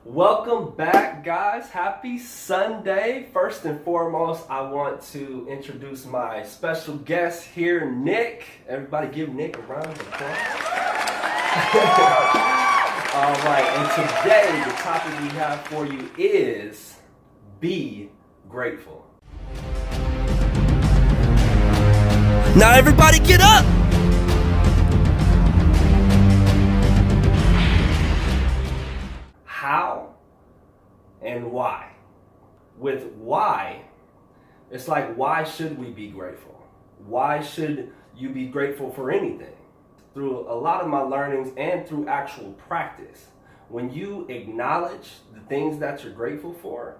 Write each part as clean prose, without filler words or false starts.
Welcome back, guys. Happy Sunday. First and foremost, I want to introduce my special guest here, Nick. Everybody give Nick a round of applause. All right, and today the topic we have for you is be grateful. Now everybody get up! How and why? With why, it's like, why should we be grateful? Why should you be grateful for anything? Through a lot of my learnings and through actual practice, when you acknowledge the things that you're grateful for,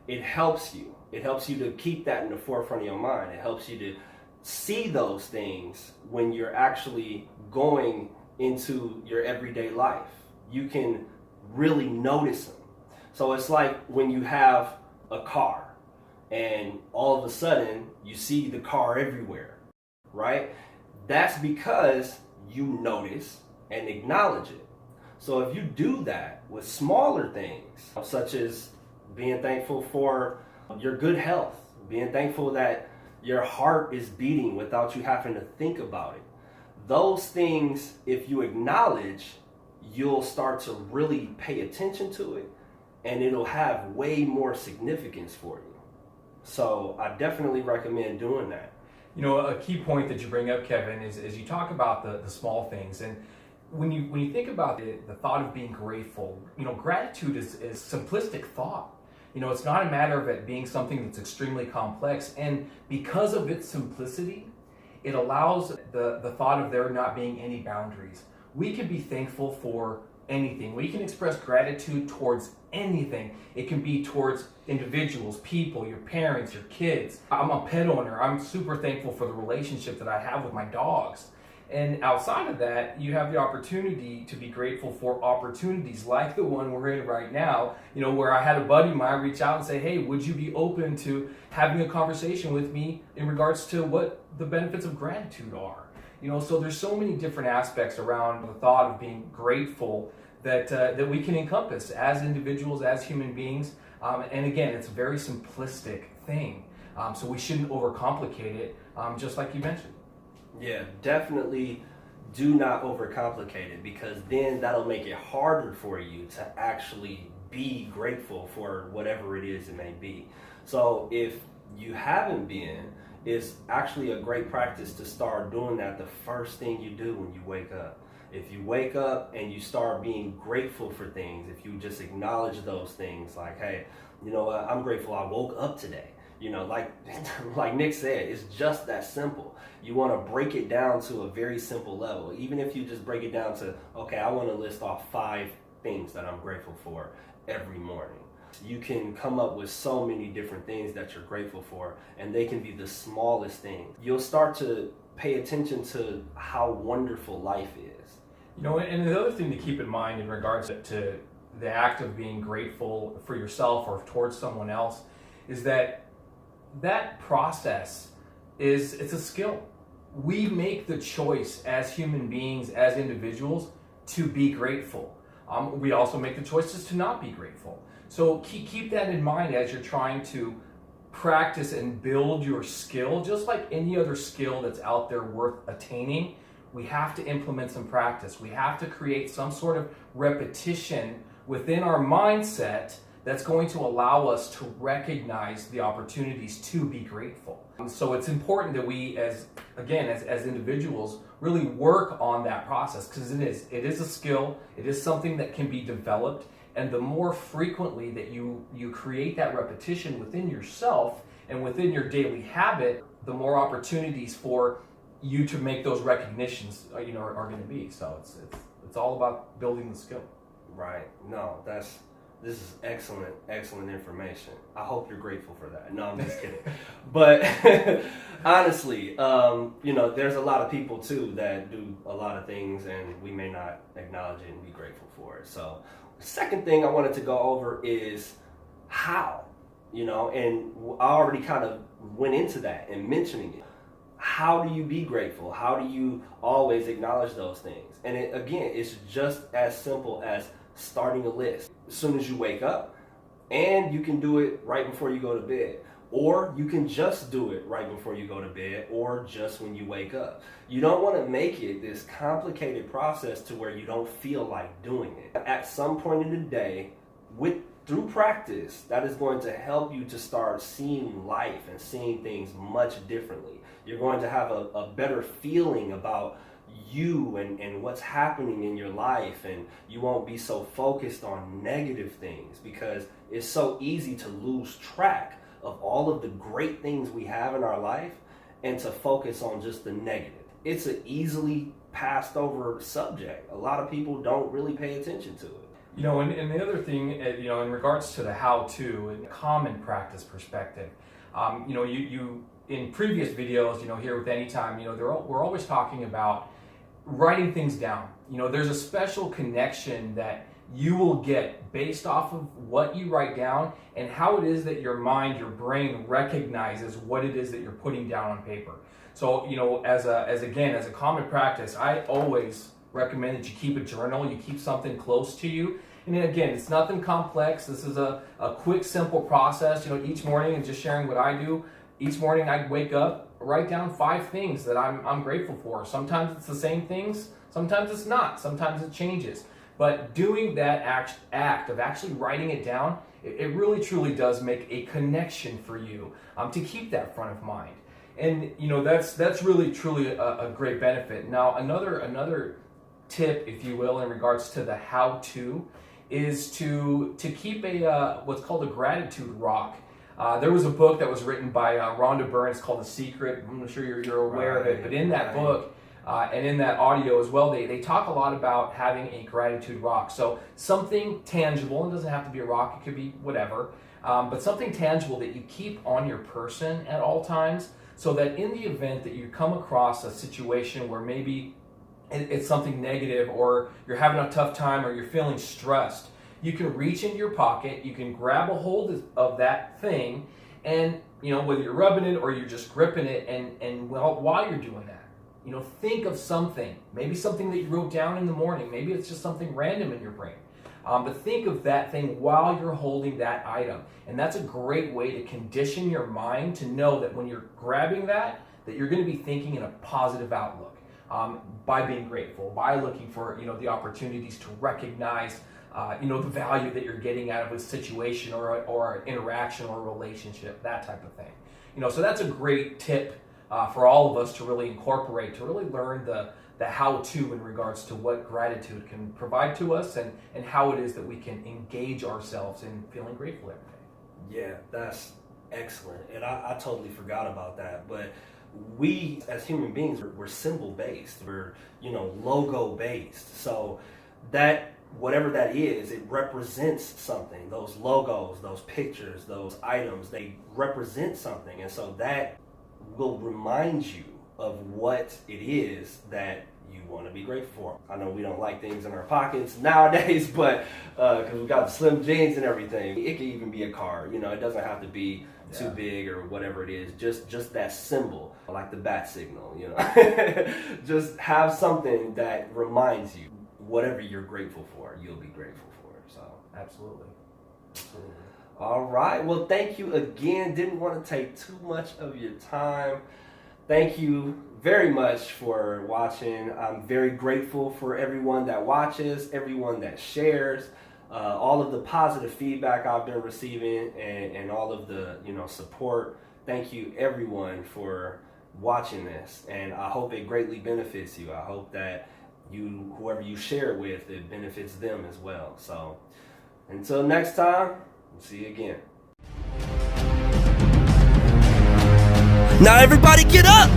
it helps you. It helps you to keep that in the forefront of your mind. It helps you to see those things when you're actually going into your everyday life. You can really notice them. So it's like when you have a car and all of a sudden you see the car everywhere, right? That's because you notice and acknowledge it. So if you do that with smaller things, such as being thankful for your good health, being thankful that your heart is beating without you having to think about it, those things, if you acknowledge, you'll start to really pay attention to it, and it'll have way more significance for you. So I definitely recommend doing that. You know, a key point that you bring up, Kevin, is you talk about the small things. And when you think about the thought of being grateful, you know, gratitude is simplistic thought. You know, it's not a matter of it being something that's extremely complex. And because of its simplicity, it allows the thought of there not being any boundaries. We can be thankful for anything. We can express gratitude towards anything. It can be towards individuals, people, your parents, your kids. I'm a pet owner. I'm super thankful for the relationship that I have with my dogs. And outside of that, you have the opportunity to be grateful for opportunities like the one we're in right now, you know, where I had a buddy of mine reach out and say, hey, would you be open to having a conversation with me in regards to what the benefits of gratitude are? You know, so there's so many different aspects around the thought of being grateful that we can encompass as individuals, as human beings. And again, it's a very simplistic thing. So we shouldn't overcomplicate it, just like you mentioned. Yeah, definitely do not overcomplicate it, because then that'll make it harder for you to actually be grateful for whatever it is it may be. So if you haven't been, it's actually a great practice to start doing that the first thing you do when you wake up. If you wake up and you start being grateful for things, if you just acknowledge those things, like, hey, you know what, I'm grateful I woke up today. You know, like Nick said, it's just that simple. You want to break it down to a very simple level. Even if you just break it down to, okay, I want to list off 5 things that I'm grateful for every morning. You can come up with so many different things that you're grateful for, and they can be the smallest thing. You'll start to pay attention to how wonderful life is. You know, and the other thing to keep in mind in regards to the act of being grateful for yourself or towards someone else is that process it's a skill. We make the choice as human beings, as individuals, to be grateful. We also make the choices to not be grateful. So keep that in mind as you're trying to practice and build your skill. Just like any other skill that's out there worth attaining, we have to implement some practice. We have to create some sort of repetition within our mindset that's going to allow us to recognize the opportunities to be grateful. So it's important that we, as individuals, really work on that process, because it is a skill. It is something that can be developed. And the more frequently that you create that repetition within yourself and within your daily habit, the more opportunities for you to make those recognitions are going to be. So it's all about building the skill. Right. No, this is excellent information. I hope you're grateful for that. No, I'm just kidding. But honestly, there's a lot of people too that do a lot of things, and we may not acknowledge it and be grateful for it. So the second thing I wanted to go over is how, and I already kind of went into that and mentioning it. How do you be grateful? How do you always acknowledge those things? And it's just as simple as starting a list as soon as you wake up, and you can do it right before you go to bed. Or you can just do it right before you go to bed or just when you wake up. You don't want to make it this complicated process to where you don't feel like doing it. At some point in the day, through practice, that is going to help you to start seeing life and seeing things much differently. You're going to have a better feeling about you and what's happening in your life, and you won't be so focused on negative things, because it's so easy to lose track of all of the great things we have in our life and to focus on just the negative. It's an easily passed over subject. A lot of people don't really pay attention to it. You know, and the other thing, you know, in regards to the how-to and common practice perspective, you know, you in previous videos, you know, here with Anytime, you know, we're always talking about writing things down. You know, there's a special connection that you will get based off of what you write down and how it is that your mind, your brain recognizes what it is that you're putting down on paper. So, you know, as a common practice, I always recommend that you keep a journal, you keep something close to you. And again, it's nothing complex. This is a quick, simple process. You know, each morning, and just sharing what I do, each morning I wake up, write down 5 things that I'm grateful for. Sometimes it's the same things, sometimes it's not, sometimes it changes. But doing that act of actually writing it down, it really truly does make a connection for you to keep that front of mind. And you know, that's really truly a great benefit. Now another tip, if you will, in regards to the how-to is to keep a what's called a gratitude rock. There was a book that was written by Rhonda Byrne called The Secret. I'm sure you're aware of it, but in that book and in that audio as well, they talk a lot about having a gratitude rock. So something tangible, it doesn't have to be a rock, it could be whatever, but something tangible that you keep on your person at all times, so that in the event that you come across a situation where maybe it's something negative, or you're having a tough time, or you're feeling stressed, you can reach into your pocket, you can grab a hold of that thing, and you know, whether you're rubbing it or you're just gripping it, and while you're doing that, you know, think of something, maybe something that you wrote down in the morning, maybe it's just something random in your brain, but think of that thing while you're holding that item. And that's a great way to condition your mind to know that when you're grabbing that you're going to be thinking in a positive outlook, by being grateful, by looking for, you know, the opportunities to recognize you know, the value that you're getting out of a situation or an interaction or a relationship, that type of thing. You know, so that's a great tip for all of us to really incorporate, to really learn the how-to in regards to what gratitude can provide to us, and how it is that we can engage ourselves in feeling grateful every day. Yeah, that's excellent. And I totally forgot about that. But we as human beings, we're symbol-based. We're, you know, logo-based. So that, whatever that is, it represents something. Those logos, those pictures, those items, they represent something. And so that will remind you of what it is that you want to be grateful for. I know we don't like things in our pockets nowadays, but because we've got the slim jeans and everything, it can even be a card. You know, it doesn't have to be too big or whatever it is. Just that symbol, like the bat signal. You know, just have something that reminds you whatever you're grateful for, you'll be grateful for. So Absolutely. all right. Well, thank you again. Didn't want to take too much of your time. Thank you very much for watching. I'm very grateful for everyone that watches, everyone that shares, all of the positive feedback I've been receiving, and all of the, you know, support. Thank you everyone for watching this, and I hope it greatly benefits you. I hope that whoever you share it with, it benefits them as well. So until next time, we'll see you again. Now everybody get up!